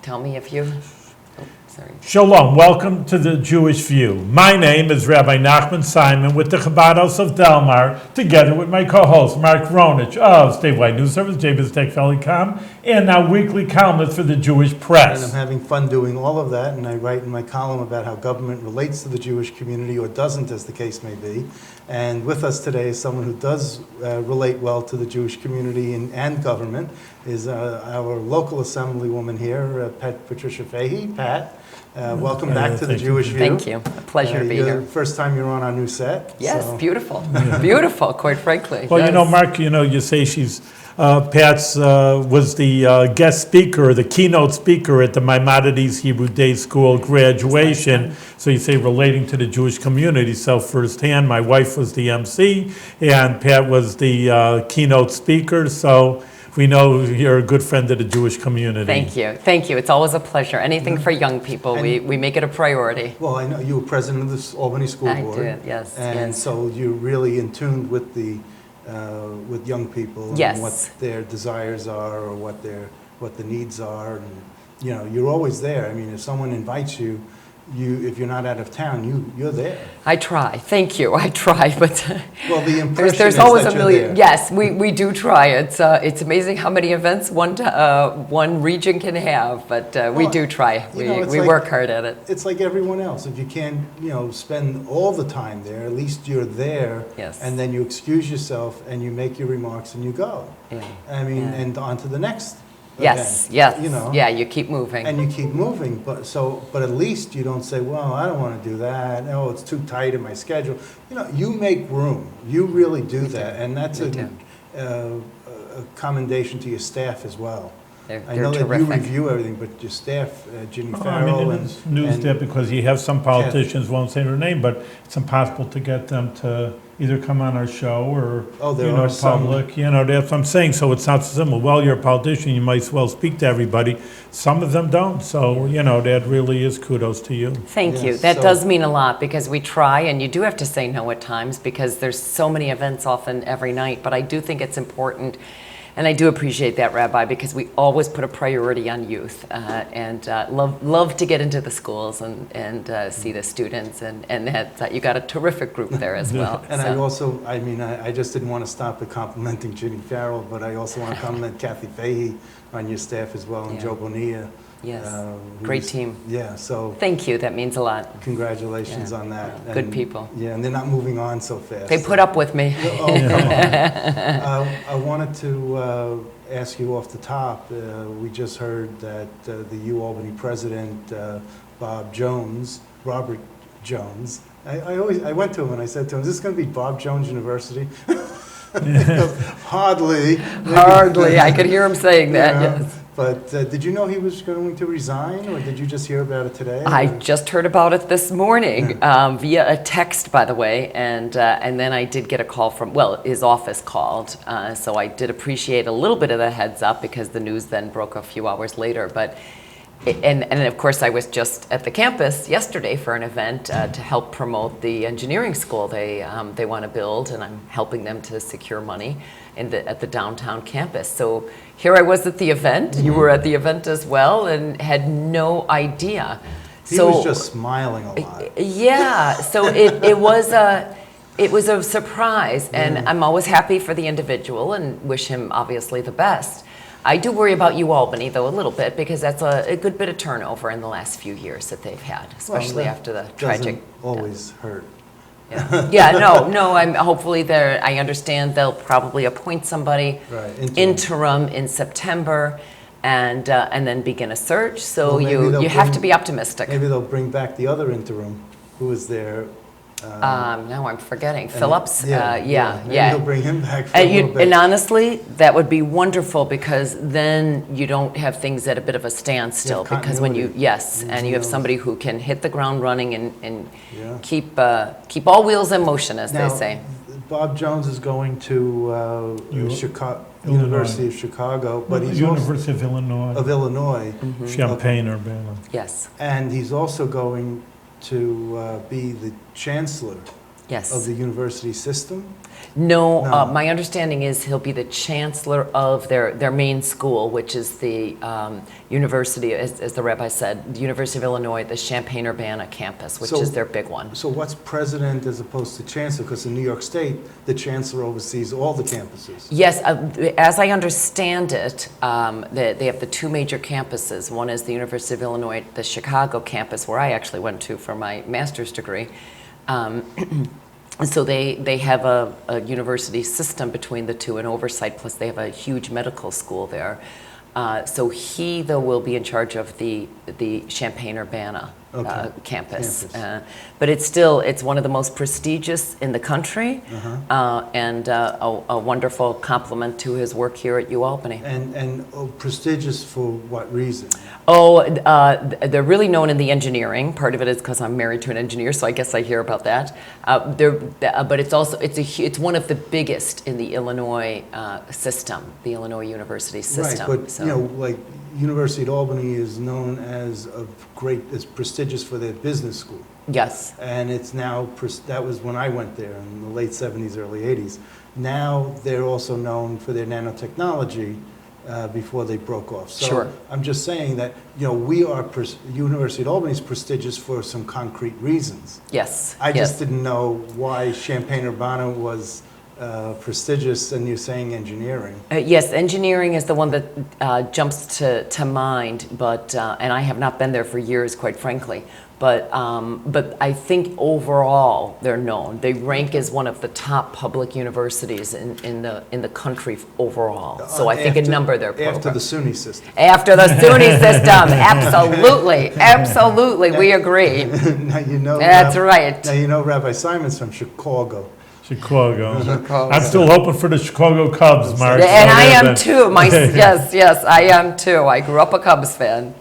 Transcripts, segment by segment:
tell me if you... Sorry. Shalom, welcome to the Jewish View. My name is Rabbi Nachman Simon with the Chabad House of Delmar, together with my co-host Mark Ronich of Statewide News Service, JBizTech.com, and our weekly columnist for the Jewish Press. And I'm having fun doing all of that, and I write in my column about how government relates to the Jewish community, or doesn't, as the case may be. And with us today is someone who does relate well to the Jewish community and government, is our local Assemblywoman here, Patricia Fahy. Pat, welcome back to the Jewish View. Thank you. A pleasure to be here. First time you're on our new set. Yes, so. Beautiful. Beautiful, quite frankly. Well, yes. you know, Mark, you say she's, Pat's was the guest speaker, the keynote speaker at the Maimonides Hebrew Day School graduation. So you say relating to the Jewish community. So firsthand, my wife was the MC and Pat was the keynote speaker. So we know you're a good friend of the Jewish community. Thank you. Thank you. It's always a pleasure. Anything for young people, we make it a priority. Well, I know you were president of the Albany School Board. I did, yes. And so you're really in tune with the with young people Yes. and what their desires are, or what the needs are, and you're always there. I mean, if someone invites you, if you're not out of town, you're there. I try. Thank you. I try, but Well, the impression there's is always that a you're million. there. Yes, we do try. It's amazing how many events one region can have, but we Well, do try. it's We like- work hard at it. It's like everyone else. If you can't, spend all the time there, at least you're there. Yes. And then you excuse yourself and you make your remarks and you go. Yeah. I mean, Yeah. and on to the next Yes. event, Yes. Yeah. You keep moving. And you keep moving, but at least you don't say, well, I don't want to do that. Oh, it's too tight in my schedule. You make room. You really do that, and that's We do. a commendation to your staff as well. They're I know that terrific. you review everything, but your staff, Ginny I Farrell mean, and it's news and- that because you have some politicians, won't say their name, but it's impossible to get them to either come on our show or, Oh, there are some. public, that's what I'm saying. So it's not so simple. Well, you're a politician, you might as well speak to everybody. Some of them don't. So, that really is kudos to you. Thank you. Yes, That so- does mean a lot because we try, and you do have to say no at times because there's so many events often every night. But I do think it's important, and I do appreciate that, Rabbi, because we always put a priority on youth and love to get into the schools and see the students, and that you got a terrific group there as well. And So, I just didn't want to stop at complimenting Ginny Farrell, but I also want to compliment Kathy Fahy on your staff as well, and Yeah. Joe Bonilla. yes, who's- great team. Yeah, so Thank you. That means a lot. congratulations Yeah. on that. Good And- people. Yeah, and they're not moving on so fast. They put up with me. Oh, come on. I wanted to ask you off the top, we just heard that the Albany president, Robert Jones, I went to him and I said to him, is this going to be Bob Jones University? He goes, hardly. Hardly. I could hear him saying that, Yeah. yes. But did you know he was going to resign, or did you just hear about it today? I or- just heard about it this morning via a text, by the way, and then I did get a call from, his office called, so I did appreciate a little bit of the heads up because the news then broke a few hours later. But and of course I was just at the campus yesterday for an event to help promote the engineering school they want to build, and I'm helping them to secure money at the downtown campus. So here I was at the event. You were at the event as well, and had no idea. He was just smiling a lot. Yeah, so it was a surprise, and I'm always happy for the individual and wish him obviously the best. I do worry about Albany though a little bit because that's a good bit of turnover in the last few years that they've had, especially Well, after the that tragic. doesn't always hurt. Yeah, no. I'm hopefully there. I understand they'll probably appoint somebody Right, interim in September, and then begin a search. So Well, maybe they'll you have bring- to be optimistic. Maybe they'll bring back the other interim who was there. Now I'm forgetting Phillips. Maybe they'll bring him back for a And, little bit. and honestly, that would be wonderful because then you don't have things at a bit of a standstill. You have Because when you continuity. and you have somebody who can hit the ground running and Yeah. keep all wheels in motion, as Now, they say. Bob Jones is going to Chicago, Illinois. University of Chicago, but he's also University of Illinois, of Illinois, Champaign, Urbana. Yes. and he's also going to be the chancellor Yes. of the university system? No, No. my understanding is he'll be the chancellor of their main school, which is the university, as the rabbi said, the University of Illinois, the Champaign-Urbana campus, which So- is their big one. So what's president as opposed to chancellor? Because in New York State, the chancellor oversees all the campuses. Yes, as I understand it, they have the two major campuses. One is the University of Illinois, the Chicago campus, where I actually went to for my master's degree. So they have a university system between the two, an oversight, plus they have a huge medical school there. So he, though, will be in charge of the Champaign-Urbana Okay. campus. Campus. But it's one of the most prestigious in the country, and a wonderful compliment to his work here at UAlbany. And prestigious for what reason? Oh, they're really known in the engineering. Part of it is because I'm married to an engineer, so I guess I hear about that. But it's also it's one of the biggest in the Illinois system, the Illinois university system. Right, but So- you know, like University at Albany is known as as prestigious for their business school. Yes. And it's now, that was when I went there in the late 70s, early 80s. Now they're also known for their nanotechnology before they broke off. So Sure. I'm just saying that, you know, University at Albany is prestigious for some concrete reasons. Yes. I yes. just didn't know why Champaign-Urbana was prestigious, and you're saying engineering. Yes, engineering is the one that jumps to mind, but and I have not been there for years, quite frankly. But I think overall they're known. They rank as one of the top public universities in the country overall. So I think a number of their programs. After the SUNY system. After the SUNY system, absolutely, absolutely, we agree. Now you know. That's right. Now you know Rabbi Simon's from Chicago. Chicago. Chicago. I'm still hoping for the Chicago Cubs, Mark. And so I they've am been- too. Yes, I am too. I grew up a Cubs fan.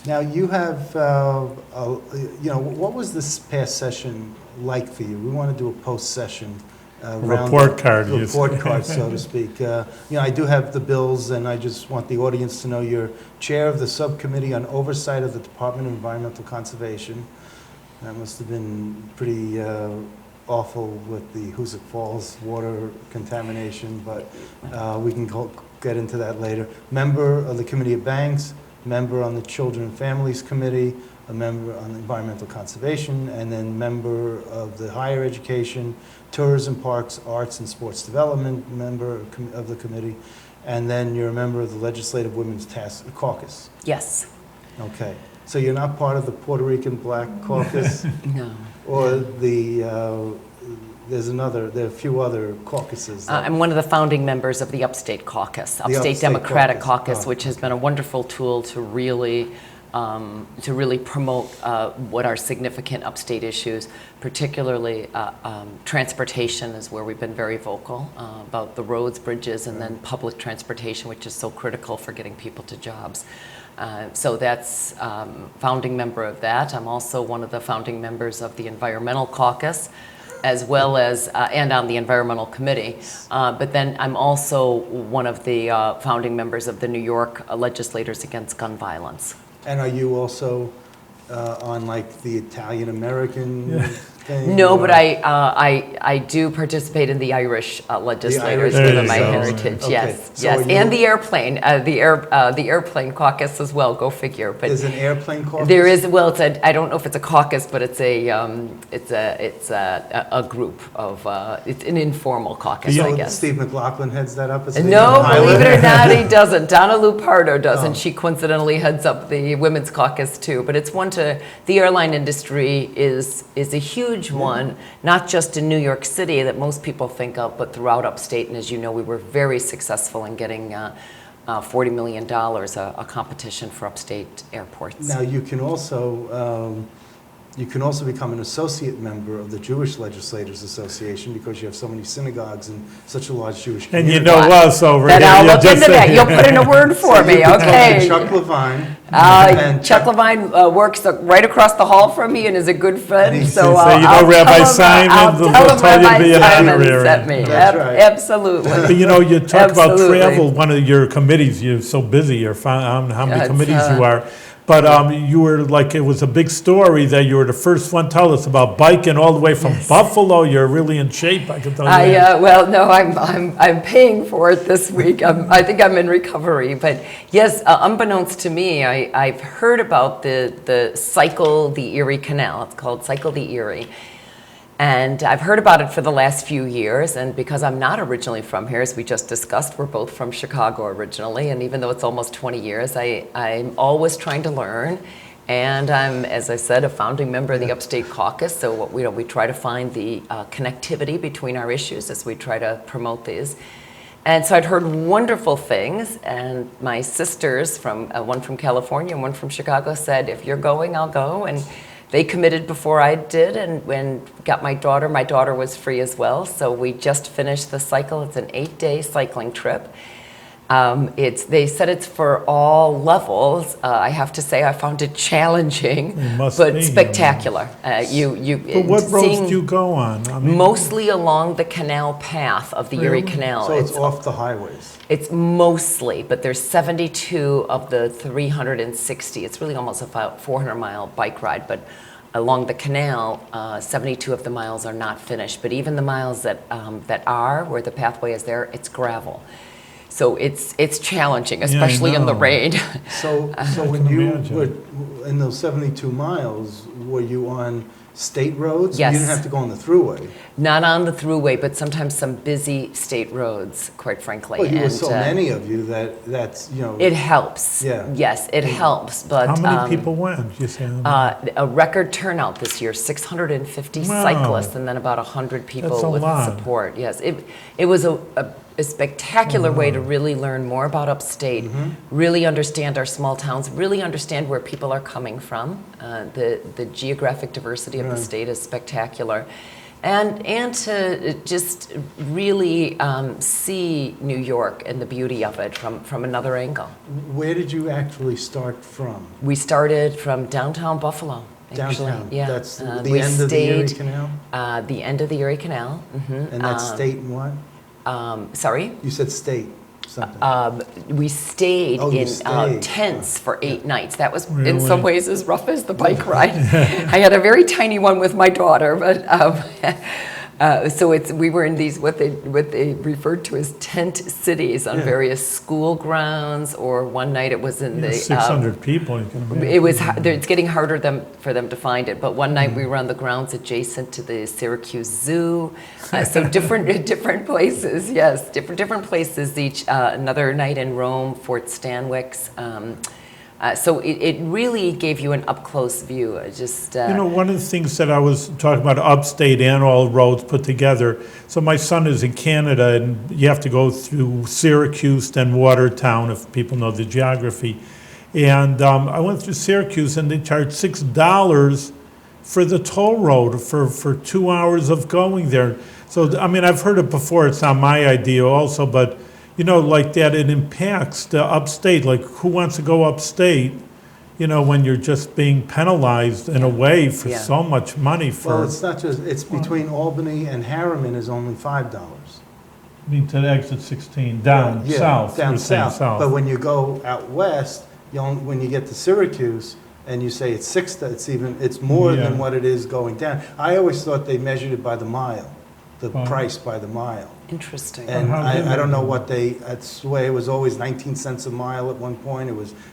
Now you have, you know, what was this past session like for you? We want to do a post-session Report card, you report say. card, so to speak. You know, I do have the bills, and I just want the audience to know you're chair of the subcommittee on oversight of the Department of Environmental Conservation. That must have been pretty awful with the Hoosick Falls water contamination, but we can get into that later. Member of the Committee of Banks, member on the Children and Families Committee, a member on Environmental Conservation, and then member of the Higher Education, Tourism, Parks, Arts, and Sports Development, member of the committee, and then you're a member of the Legislative Women's Task Caucus. Yes. Okay, so you're not part of the Puerto Rican Black Caucus, No. or the, there are a few other caucuses. I'm one of the founding members of the Upstate Caucus, The Upstate Upstate Democratic Caucus. Caucus, which has been a wonderful tool to really promote what are significant upstate issues, particularly transportation is where we've been very vocal about the roads, bridges, and then public transportation, which is so critical for getting people to jobs. So that's founding member of that. I'm also one of the founding members of the Environmental Caucus, as well as, and on the Environmental Committee. But then I'm also one of the founding members of the New York Legislators Against Gun Violence. And are you also on like the Italian-American thing? No, or- but I do participate in the Irish legislators Irish within my legislators. heritage. Okay. Yes, So yes, are you- and the airplane, the airplane caucus as well. Go figure. But There's an airplane caucus? there is, well, I don't know if it's a caucus, but it's a group of it's an informal caucus, So I guess. Steve McLaughlin heads that up as the No, pilot? believe it or not, he doesn't. Donna Lupardo doesn't. Oh. She coincidentally heads up the women's caucus too. But it's one to the airline industry is a huge one, not just in New York City that most people think of, but throughout upstate. And as you know, we were very successful in getting $40 million, a competition for upstate airports. Now, you can also become an associate member of the Jewish Legislators Association because you have so many synagogues and such a large Jewish And community. you know us over Then here. I'll you look just into that. said- You'll put in a word for So me, you can talk to okay? Chuck Levine. and Chuck Levine works right across the hall from me and is a good friend. And he So says, so you know I'll Rabbi tell him, Simon, I'll they'll tell him tell you Rabbi to be an Simon honorary. sent me. That's right. Absolutely. But you know, you talk about Absolutely. travel, one of your committees, you're so busy, you're on how many Yeah, committees you are. But you were like, it was a big story that you were the first one. Tell us about biking all the way from Buffalo. You're really in shape, I can tell you that. Well, no, I'm paying for it this week. I think I'm in recovery, but yes, unbeknownst to me, I've heard about the Cycle the Erie Canal. It's called Cycle the Erie. And I've heard about it for the last few years, and because I'm not originally from here, as we just discussed, we're both from Chicago originally, and even though it's almost 20 years, I'm always trying to learn, and I'm, as I said, a founding member of the Upstate Caucus, so what we try to find the connectivity between our issues as we try to promote these. And so I'd heard wonderful things, and my sisters, one from California and one from Chicago, said, if you're going, I'll go, and they committed before I did, and when got my daughter was free as well, so we just finished the cycle. It's an 8-day cycling trip. They said it's for all levels. I have to say I found it challenging, but spectacular. But what roads do you go on? I mean, mostly along the canal path of the Erie Canal. So it's off the highways. It's mostly, but there's 72 of the 360. It's really almost about 400-mile bike ride, but along the canal, 72 of the miles are not finished. But even the miles that are, where the pathway is there, it's gravel. So it's challenging, especially in the rain. So when you were in those 72 miles, were you on state roads? Yes. You didn't have to go on the thruway. Not on the thruway, but sometimes some busy state roads, quite frankly. Well, you were so many of you that's, you know. It helps. Yeah. Yes, it helps. But how many people went? You say a record turnout this year, 650 cyclists, and then about 100 people with support. Yes, it was a spectacular way to really learn more about upstate, really understand our small towns, really understand where people are coming from. The geographic diversity of the state is spectacular. And to just really see New York and the beauty of it from another angle. Where did you actually start from? We started from downtown Buffalo. Actually. Downtown? Yeah. That's the end of the Erie Canal? The end of the Erie Canal. And that's state and what? Sorry? You said state something. We stayed in tents for 8 nighs. That was in some ways as rough as the bike ride. I had a very tiny one with my daughter, but so we were in these what they referred to as tent cities on various school grounds, or one night it was in the 600 people. You can imagine. It's getting harder for them to find it. But one night we were on the grounds adjacent to the Syracuse Zoo, so different places. Yes, different places. Each another night in Rome, Fort Stanwix. So it really gave you an up-close view. One of the things that I was talking about, upstate and all roads put together. So my son is in Canada, and you have to go through Syracuse, then Watertown, if people know the geography. And I went through Syracuse, and they charged $6 for the toll road for 2 hours of going there. So, I mean, I've heard it before. It's not my idea also, but like that, it impacts the upstate. Like, who wants to go upstate, when you're just being penalized in a way for so much money for... Well, it's not just, it's between Albany and Harriman is only $5. I mean, to exit 16, down south. Down south. But when you go out west, when you get to Syracuse, and you say it's it's more than what it is going down. I always thought they measured it by the mile, the price by the mile. Interesting. And I don't know what that's the way it was always 19 cents a mile at one point.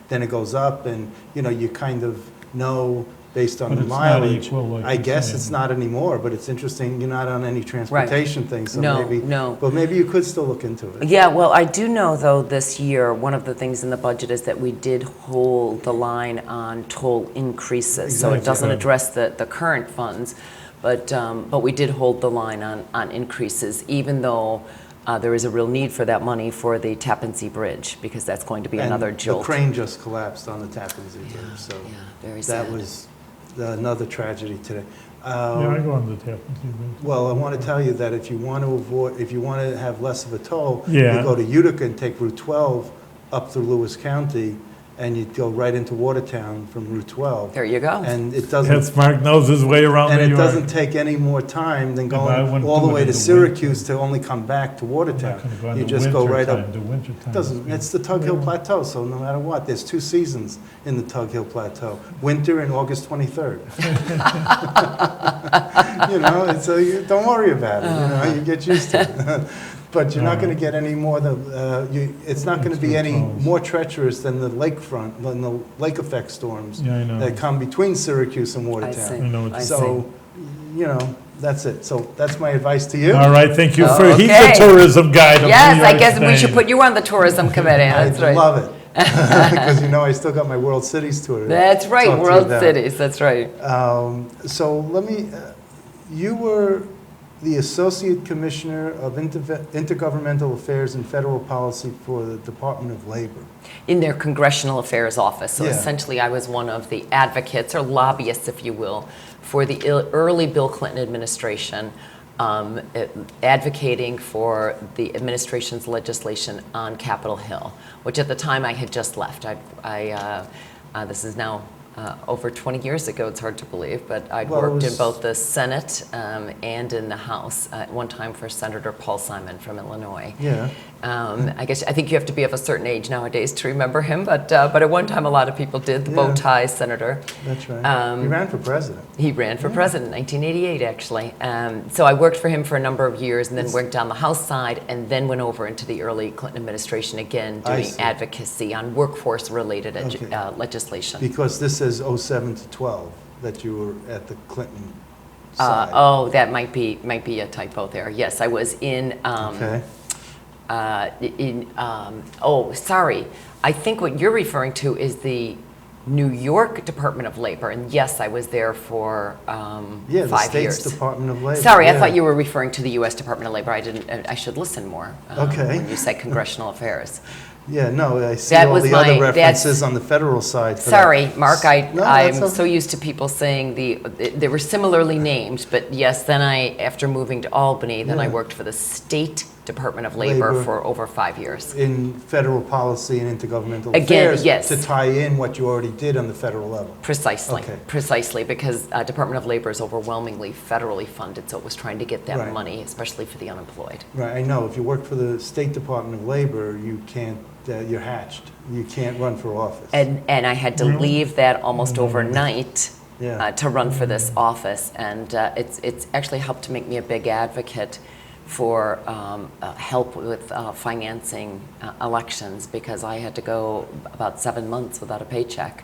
Then it goes up, and you kind of know based on the mileage. I guess it's not anymore, but it's interesting. You're not on any transportation thing, so no. But maybe you could still look into it. Yeah, well, I do know though this year one of the things in the budget is that we did hold the line on toll increases, so it doesn't address the current funds. But we did hold the line on increases, even though there is a real need for that money for the Tappan Zee Bridge, because that's going to be another jolt. The crane just collapsed on the Tappan Zee Bridge, so very sad. That was another tragedy today. I go on the Tappan Zee Bridge. Well, I want to tell you that if you want to have less of a toll, you go to Utica and take Route 12 up through Lewis County, and you'd go right into Watertown from Route 12. There you go. And it doesn't, Yes, Mark knows his way around and New it York. doesn't take any more time than Yeah, but I going wouldn't all the do way it to in the Syracuse to only come back to Watertown. You just go right up. It's the Tug Hill Plateau, so no matter what, there's 2 seasons in the Tug Hill Plateau, winter and August 23rd. You know, don't worry about it, you get used to it. But you're not going to get any more it's not going to be any more treacherous than the lakefront, than the lake effect storms Yeah, I know. that come between Syracuse and I Watertown. see. I know what I you're So, you know, that's it. So that's my advice to you. All right, thank you Oh, he's okay. the tourism guide of Yes, New I York guess we should State. put you on the tourism committee. I'd That's right. love it. Because, you know, I still got my World Cities tour. to That's right, talk to you World about. Cities, that's right. So let me, you were the Associate Commissioner of Intergovernmental Affairs and Federal Policy for the Department of Labor. In their Congressional Affairs Office. So Yeah. essentially, I was one of the advocates, or lobbyists, if you will, for the early Bill Clinton administration, advocating for the administration's legislation on Capitol Hill, which at the time I had just left. This is now over 20 years ago, it's hard to believe, but I'd Well, it worked in was- both the Senate and in the House, at one time for Senator Paul Simon from Illinois. Yeah. I think you have to be of a certain age nowadays to remember him, but at one time a lot of people did. The bow Yeah. tie senator. That's right. He ran for president. He ran for president in 1988, actually. So I worked for him for a number of years, and then worked on the House side, and then went over into the early Clinton administration again, I doing see. advocacy on workforce-related Okay. legislation. Because this says 07 to 12, that you were at the Clinton side. That might be a typo there. Yes, I was in. Okay. Sorry. I think what you're referring to is the New York Department of Labor, and yes, I was there for Yeah, the 5 state's years. Department of Labor. Sorry, I yeah. thought you were referring to the U.S. Department of Labor. I should listen more Okay. when you say congressional affairs. Yeah, no, I see That all was the my- other that's- references on the federal side. For Sorry, that. Mark, No, that's I'm okay. so used to people saying they were similarly named, but yes, then after moving to Albany, then I Yeah. worked for the State Department of Labor Labor. for over 5 years. In federal policy and intergovernmental Again, affairs yes. to tie in what you already did on the federal level. Precisely, Okay. precisely, because Department of Labor is overwhelmingly federally funded, so it was trying to get that Right. money, especially for the unemployed. Right, I know. If you work for the State Department of Labor, you can't, you're hatched. You can't run for office. And I had to leave that almost overnight Yeah. to run for this office, and it's actually helped to make me a big advocate for help with financing elections, because I had to go about 7 months without a paycheck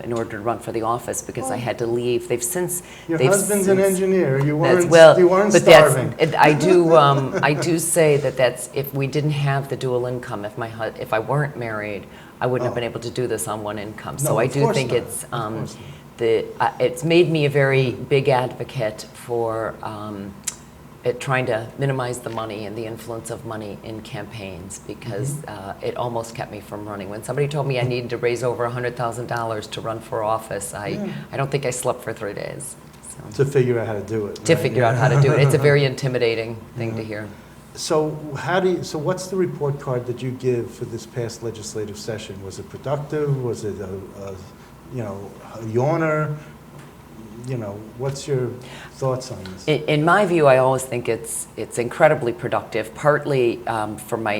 in order to run for the office, because I had to leave. Your husband's an engineer. You weren't, you weren't but starving. I do say that's if we didn't have the dual income, if I weren't married, I wouldn't have been able to do this on one income. So No, I of do course think not. it's Of course it's made me a very big advocate for trying to minimize the money and the influence of money in campaigns, because it almost kept me from running. When somebody told me I needed to raise over $100,000 to run for office, I don't think I slept for 3 days. So, To figure out how to do it. to right? figure out how to do it. It's a very intimidating thing to hear. So so what's the report card that you give for this past legislative session? Was it productive? Was it a yawner? What's your thoughts on this? In my view, I always think it's incredibly productive. Partly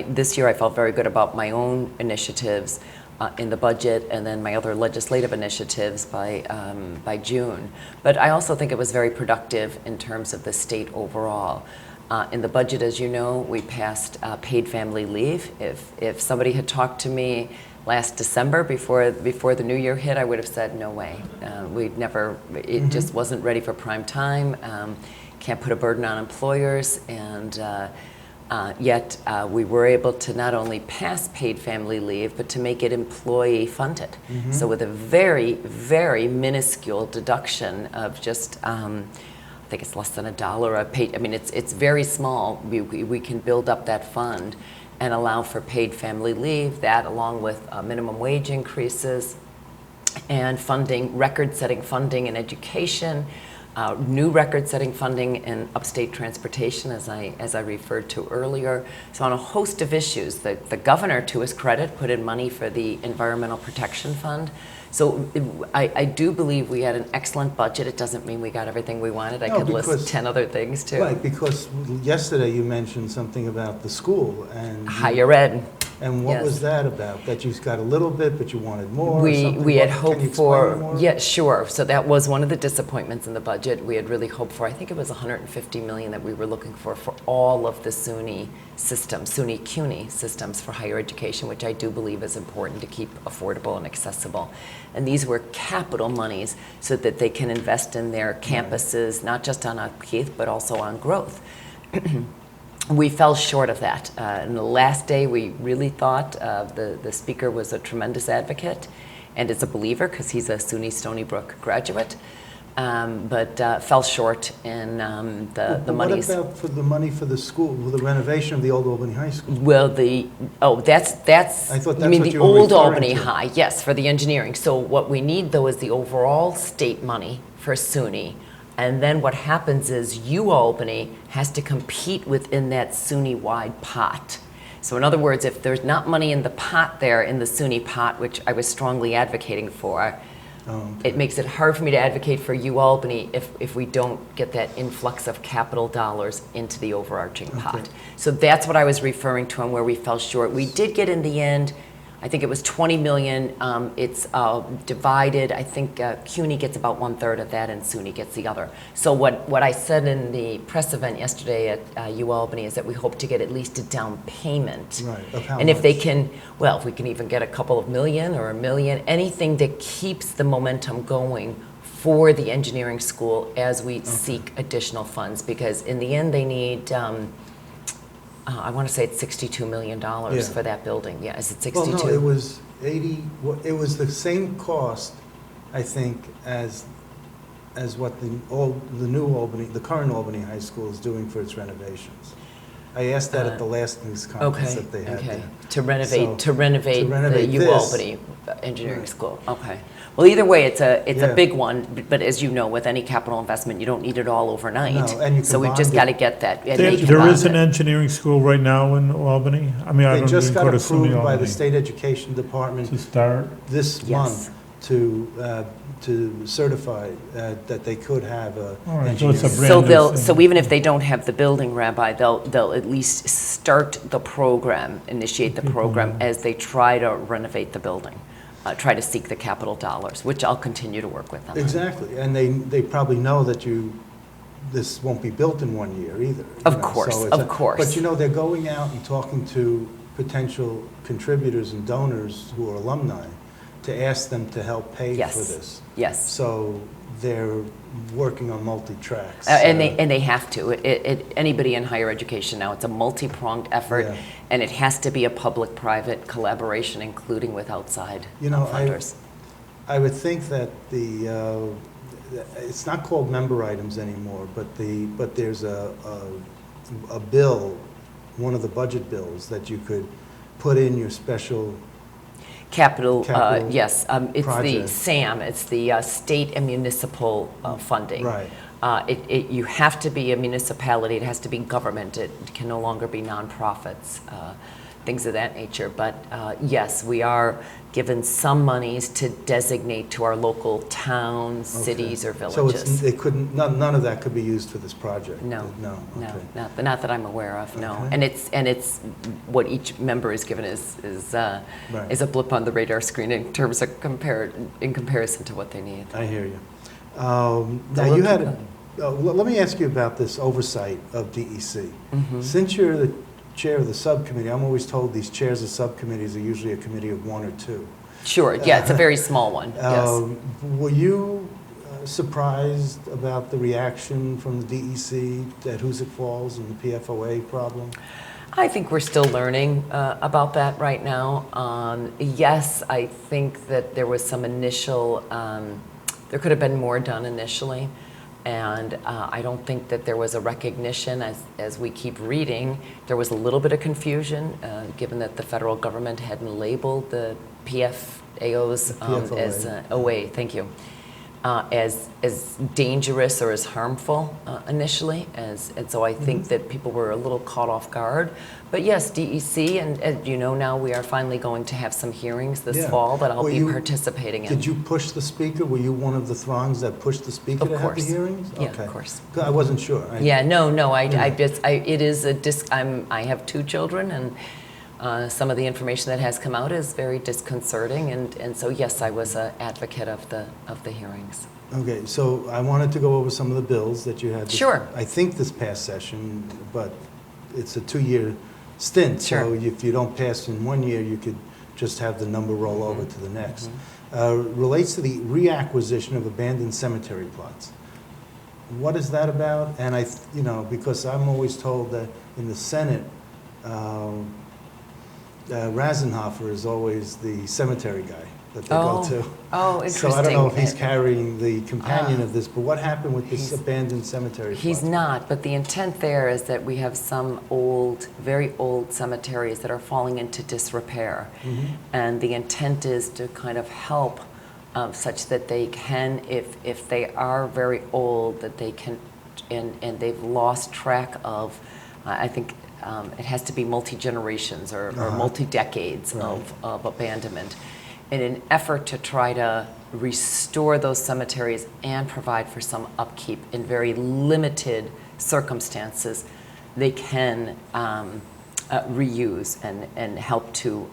this year, I felt very good about my own initiatives in the budget, and then my other legislative initiatives by June. But I also think it was very productive in terms of the state overall. In the budget, as you know, we passed paid family leave. If somebody had talked to me last December before the new year hit, I would have said no way. It just wasn't ready for prime time. Can't put a burden on employers, and yet we were able to not only pass paid family leave, but to make it employee funded. So with a very, very minuscule deduction of just I think it's less than $1 a pay. I mean, it's very small. We can build up that fund and allow for paid family leave, that along with minimum wage increases and funding, record-setting funding in education, New record-setting funding in upstate transportation, as I referred to earlier. So on a host of issues, the governor, to his credit, put in money for the Environmental Protection Fund. So I do believe we had an excellent budget. It doesn't mean we got everything we wanted. I could list 10 other things too. Right, because yesterday you mentioned something about the school and Higher ed. And what Yes. was that about? That you got a little bit, but you wanted more? or We something? had Can hoped you explain for, more? yeah, sure. So that was one of the disappointments in the budget. We had really hoped for, I think it was $150 million that we were looking for all of the SUNY systems, SUNY CUNY systems for higher education, which I do believe is important to keep affordable and accessible. And these were capital monies so that they can invest in their campuses, not just on upkeep, but also on growth. We fell short of that. And the last day, we really thought the speaker was a tremendous advocate and is a believer because he's a SUNY Stony Brook graduate, but fell short in the monies. What about for the money for the school, the renovation of the old Albany High School? Well, that's I thought you mean that's what the you were old referring Albany to. High? Yes, for the engineering. So what we need though is the overall state money for SUNY. And then what happens is UAlbany has to compete within that SUNY-wide pot. So in other words, if there's not money in the pot there, in the SUNY pot, which I was strongly advocating for, it makes it hard for me to advocate for UAlbany if we don't get that influx of capital dollars into the overarching pot. So that's what I was referring to and where we fell short. We did get in the end, I think it was 20 million. It's divided. I think CUNY gets about 1/3 of that and SUNY gets the other. So what I said in the press event yesterday at UAlbany is that we hope to get at least a down payment. Right, of how And if they much? can, well, if we can even get a couple of million or $1 million, anything that keeps the momentum going for the engineering school as we seek additional funds, because in the end they need, I want to say it's $62 million for that building. Yeah, is it 62? Well, no, it was 80, it was the same cost, I think, as what the new Albany, the current Albany High School is doing for its renovations. I asked that at the last news conference that they had there. To renovate, So, to renovate the this. UAlbany engineering Right. school. Okay. Well, either way, it's a Yeah. big one. But as you know, with any capital investment, you don't need it all overnight. No, and you so can we've just bond got to it. get that. and There they can there bond is an it. engineering school right now in Albany? I mean, I They don't just even got go to SUNY approved by the Albany State Education Department to start. this Yes. month to certify that they could have a All right, so it's a engineering. brand So new they'll, thing. so even if they don't have the building, Rabbi, they'll at least start the program, initiate the program as they try to renovate the building, try to seek the capital dollars, which I'll continue to work with them on. Exactly, and they probably know that this won't be built in 1 year either. Of course, so it's of course. But they're going out and talking to potential contributors and donors who are alumni to ask them to help pay Yes. for this. Yes. So they're working on multi-tracks. And they have to. Anybody in higher education now, it's a multi-pronged effort, Yeah. and it has to be a public-private collaboration, including with outside I funders. would think that it's not called member items anymore, but there's a bill, one of the budget bills that you could put in your special. Capital, Capital yes. It's the project. SAM, it's the state and municipal funding. Right. You have to be a municipality, it has to be government, it can no longer be nonprofits, things of that nature. But yes, we are given some monies to designate to our local towns, cities, or villages. So none of that could be used for this project? No, No, okay. not that I'm aware of. No, Okay. and it's what each member is given is a blip on the radar screen in terms of in comparison to what they need. I hear you. Now you had, let me ask you about this oversight of DEC. Mm-hmm. Since you're the chair of the subcommittee, I'm always told these chairs of subcommittees are usually a committee of 1 or 2. Sure. Yeah, it's a very small one. Yes. Were you surprised about the reaction from the DEC at Hoosick Falls and the PFOA problem? I think we're still learning about that right now. Yes, I think that there was some initial, there could have been more done initially. And I don't think that there was a recognition, as we keep reading, there was a little bit of confusion, given that the federal government hadn't labeled the PFAOs as OA, thank you, as dangerous or as harmful initially, and so I think that people were a little caught off guard. But yes, DEC, and you know now we are finally going to have some hearings this Yeah. fall that I'll Were be you- participating in. Did you push the speaker? Were you one of the throngs that pushed the speaker Of to have the course. hearings? Yeah, Okay. of course. I wasn't sure. Yeah, no, it is I have 2 children, and some of the information that has come out is very disconcerting, and so yes, I was an advocate of the hearings. Okay, so I wanted to go over some of the bills that you had. Sure. I think this past session, but it's a 2-year stint. Sure. So if you don't pass in 1 year, you could just have the number roll over to the next. Relates to the reacquisition of abandoned cemetery plots. What is that about? And because I'm always told that in the Senate, Rasenhofer is always the cemetery guy that they go to. Oh, interesting. So I don't know if he's carrying the companion of this, but what happened with this abandoned cemetery? He's plot? not, but the intent there is that we have some very old cemeteries that are falling into disrepair. And the intent is to kind of help such that they can, if they are very old, that they can, and they've lost track of, I think it has to be multi-generations or multi-decades of abandonment. In an effort to try to restore those cemeteries and provide for some upkeep in very limited circumstances, they can reuse and help to.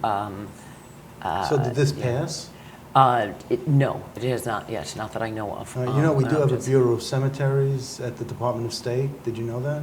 So did this pass? No, it has not yet, not that I know of. We do have a Bureau of Cemeteries at the Department of State. Did you know that?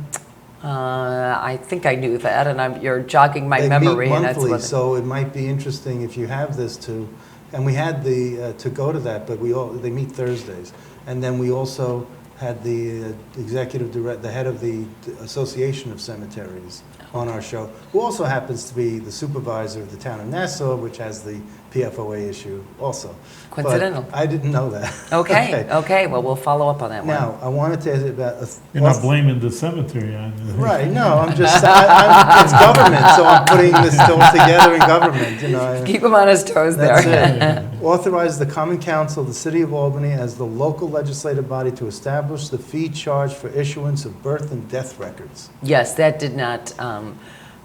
I think I knew that, and you're jogging my They memory. meet and that's monthly, what so it might be interesting if you have this too. And we had to go to that, but they meet Thursdays. And then we also had the executive director, the head of the Association of Cemeteries on our show, who also happens to be the supervisor of the town of Nassau, which has the PFOA issue also. Coincidental. But I didn't know that. Okay, well, we'll follow up on that one. Now, I wanted to ask you about... You're not blaming the cemetery on it. Right, no, I'm just, it's government, so I'm putting this all together in government, Keep him on his toes there. That's it. Authorize the Common Council of the City of Albany as the local legislative body to establish the fee charged for issuance of birth and death records. Yes, that did not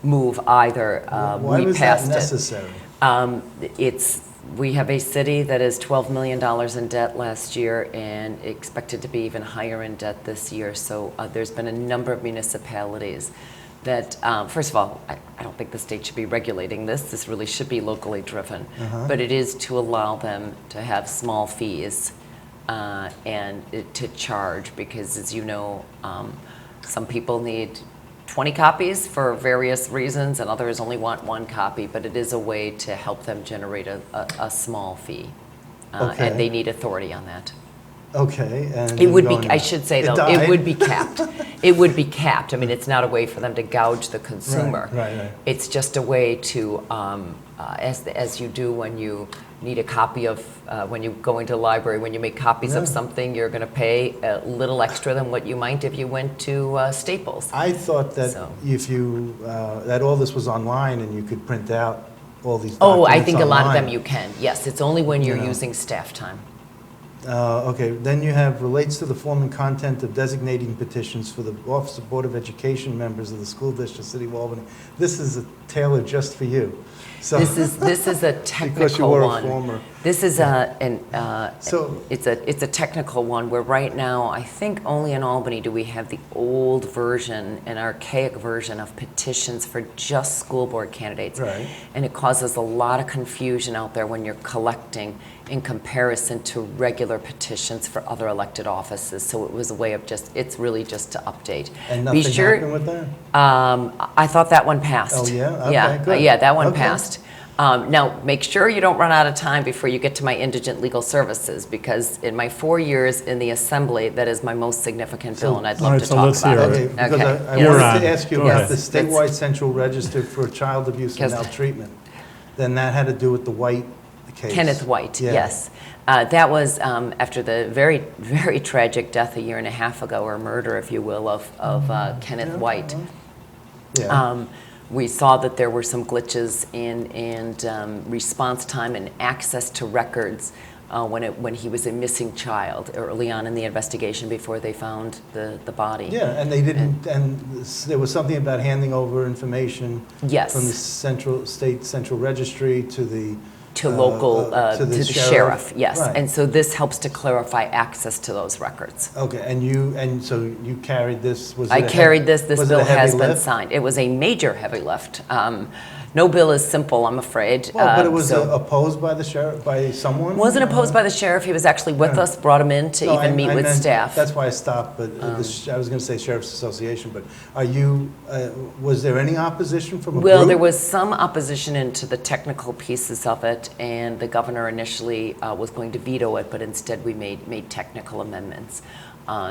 move either. Why We was that passed it. necessary? We have a city that is $12 million in debt last year and expected to be even higher in debt this year. So there's been a number of municipalities that, first of all, I don't think the state should be regulating this. This really should be locally driven. But it is to allow them to have small fees and to charge because, as you know, some people need 20 copies for various reasons, and others only want 1 copy, but it is a way to help them generate a small fee. Okay. And they need authority on that. Okay, and... It would be, going I on. should say It though, died. it would be capped. It would be capped. I mean, it's not a way for them to gouge the consumer. Right. It's just a way to, as you do when you need a copy of, when you go into the library, when you make copies of something, you're going to pay a little extra than what you might if you went to Staples. I thought that So. if you, that all this was online and you could print out all these Oh, documents I think a lot of them online. you can. Yes, it's only when you're You know. using staff time. Okay, then you have relates to the form and content of designating petitions for the Office of Board of Education members of the School District, City of Albany. This is tailored just for you. So, This is a because you technical were one. a former. This is So- it's a technical one where right now I think only in Albany do we have the old version, an archaic version of petitions for just school board candidates. Right. And it causes a lot of confusion out there when you're collecting in comparison to regular petitions for other elected offices. So it was a way of it's really just to update. And Be nothing sure, happened with that? I thought that one passed. Oh, yeah? Okay, Yeah, good. yeah, that one Okay. passed. Now, make sure you don't run out of time before you get to my indigent legal services, because in my 4 years in the Assembly, that is my most significant bill, and I'd all love right, to so talk let's about hear it. Okay, because I Yes. You're wanted on. to ask you Go about ahead. the That's- statewide central register for child abuse and Yes. maltreatment. Then that had to do with the White case. Kenneth White, Yeah. yes. That was after the very, very tragic death a year and a half ago, or murder, if you will, of Kenneth White. Yeah. We saw that there were some glitches in response time and access to records when he was a missing child early on in the investigation before they found the body. Yeah, and they didn't, and there was something about handing over information Yes. from the state central registry to the To local, to the sheriff, yes. Right. And so this helps to clarify access to those records. Okay, and so you carried this, was it I carried this was it bill a heavy has been lift? signed. It was a major heavy lift. No bill is simple, I'm afraid. Well, but it was So- opposed by the sheriff, by someone? Wasn't opposed by the sheriff, he was actually with us, brought him in to No, even I meet with meant- staff. That's why I stopped, but I was going to say Sheriff's Association, but are you, was there any opposition from a group? Well, there was some opposition into the technical pieces of it, and the governor initially was going to veto it, but instead we made technical amendments.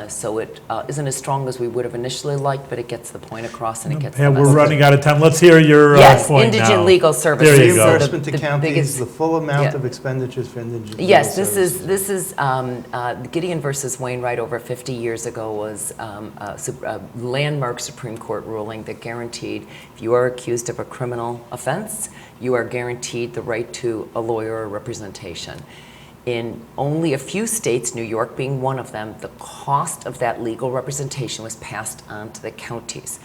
So it isn't as strong as we would have initially liked, but it gets the point across and it gets the Pat, we're message. running out of time. Let's hear your Yes, point now. indigent legal services. There you go. So Reimbursement to the counties, biggest- the full amount yeah. of expenditures for indigent Yes, legal services. this is Gideon versus Wainwright over 50 years ago was a landmark Supreme Court ruling that guaranteed if you are accused of a criminal offense, you are guaranteed the right to a lawyer or representation. In only a few states, New York being one of them, the cost of that legal representation was passed on to the counties.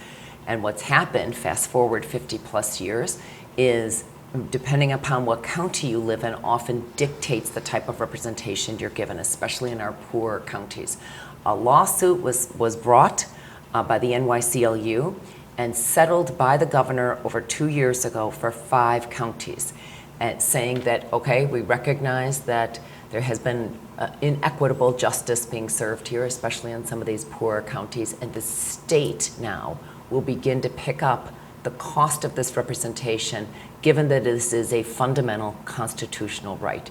And what's happened, fast forward 50 plus years, is depending upon what county you live in, often dictates the type of representation you're given, especially in our poorer counties. A lawsuit was brought by the NYCLU and settled by the governor over 2 years ago for 5 counties, and saying that, okay, we recognize that there has been inequitable justice being served here, especially in some of these poorer counties, and the state now will begin to pick up the cost of this representation, given that this is a fundamental constitutional right.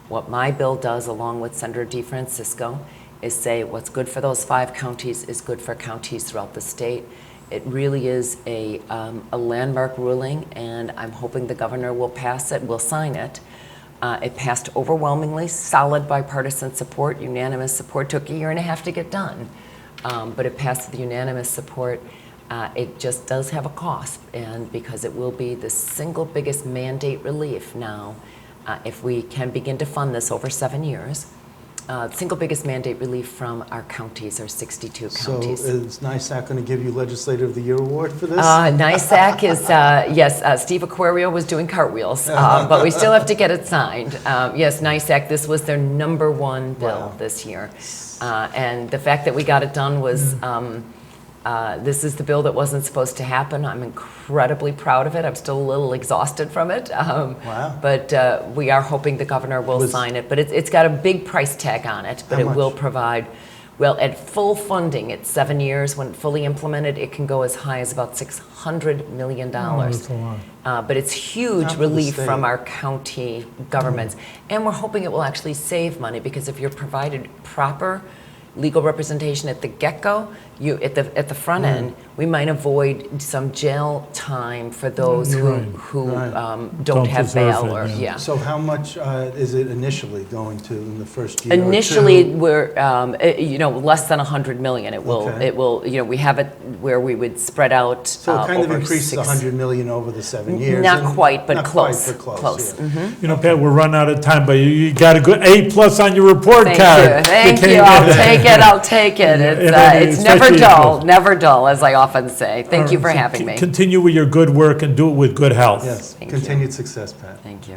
What my bill does, along with Senator DeFrancisco, is say what's good for those 5 counties is good for counties throughout the state. It really is a landmark ruling, and I'm hoping the governor will pass it, will sign it. It passed overwhelmingly, solid bipartisan support, unanimous support. Took a year and a half to get done, but it passed with unanimous support. It just does have a cost, and because it will be the single biggest mandate relief now, if we can begin to fund this over 7 years. Single biggest mandate relief from our counties, our 62 counties. So is NISAC going to give you Legislator of the Year award for this? NISAC is, yes, Steve Aquario was doing cartwheels, but we still have to get it signed. Yes, NISAC, this was their #1 bill Wow. this year. And the fact that we got it done was, this is the bill that wasn't supposed to happen. I'm incredibly proud of it. I'm still a little exhausted from it. Wow. But we are hoping the governor will sign it. But it's got a big price tag on it, but How it will much? provide, well, at full funding, at 7 years, when fully implemented, it can go as high as about $600 million. Oh, that's a lot. But it's huge Not for the relief state. from our county governments. And we're hoping it will actually save money, because if you're provided proper legal representation at the get-go, you at the front end, we might avoid some jail time for those Right. who Right. Don't Don't have deserve bail it, or yeah. yeah. So how much is it initially going to in the first year? or Initially, two? we're less than 100 million. It will Okay. we have it where we would spread out. So it kind of over increases 6 100 million over the 7 years. Not and- quite, but not close. Quite, but Close. yeah. Pat, we're running out of time, but you got a good A+ on your report Thank card. you. Thank came you. I'll in. take it. I'll take it. It's never especially dull. Never dull, as I often say. Thank you for So having me. Continue with your good work and do it with good health. Yes, Thank you. continued success, Pat. Thank you.